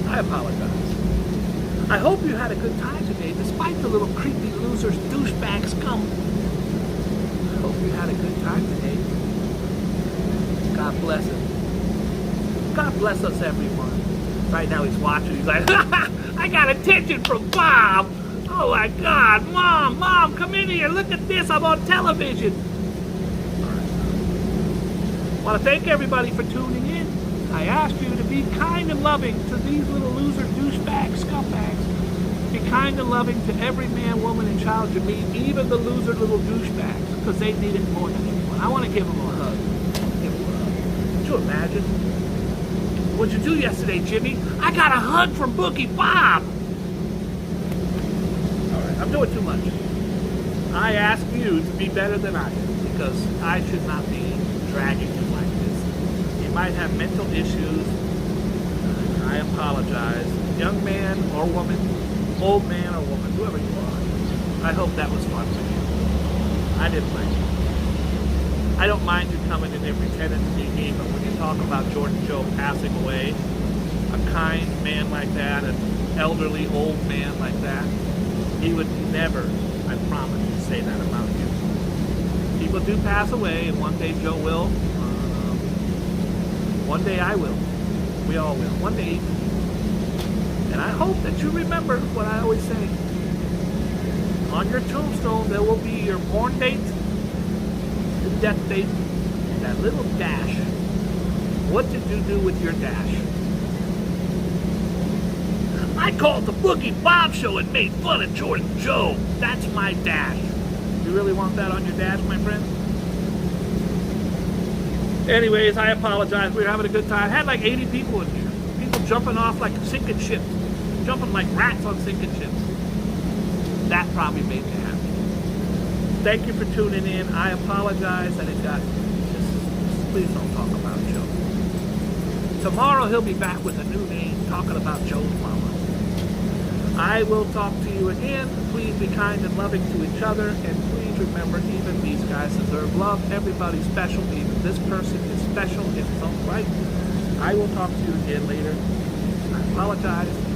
I apologize. I hope you had a good time today, despite the little creepy losers, douchebags come. I hope you had a good time today. God bless him. God bless us, everyone. Right now he's watching. He's like, I got attention from Bob. Oh my God, Mom, come in here. Look at this. I'm on television. All right. I want to thank everybody for tuning in. I ask you to be kind and loving to these little loser douchebags, scumbags. Be kind and loving to every man, woman, and child you meet, even the loser little douchebags, because they need it more than anyone. I want to give them a hug. Could you imagine? What'd you do yesterday, Jimmy? I got a hug from Boogie Bob. All right, I'm doing too much. I ask you to be better than I am, because I should not be dragging you like this. You might have mental issues. I apologize. Young man or woman, old man or woman, whoever you are. I hope that was fun for you. I didn't like it. I don't mind you coming in there pretending to be me, but when you talk about Jordan Joe passing away, a kind man like that, an elderly old man like that, he would never, I promise you, say that about you. People do pass away, and one day Joe will. One day I will. We all will. One day. And I hope that you remember what I always say. On your tombstone, there will be your born date, the death date, that little dash What did you do with your dash? I called the Boogie Bob show and made fun of Jordan Joe. That's my dash. You really want that on your dash, my friend? Anyways, I apologize. We were having a good time. Had like 80 people in here. People jumping off like sinking ships. Jumping like rats on sinking ships. That probably made you happy. Thank you for tuning in. I apologize that it got... Just please don't talk about Joe. Tomorrow he'll be back with a new name, talking about Joe's mama. I will talk to you again. Please be kind and loving to each other, and please remember, even these guys deserve love. Everybody's special. Even this person is special in its own right. I will talk to you again later. I apologize.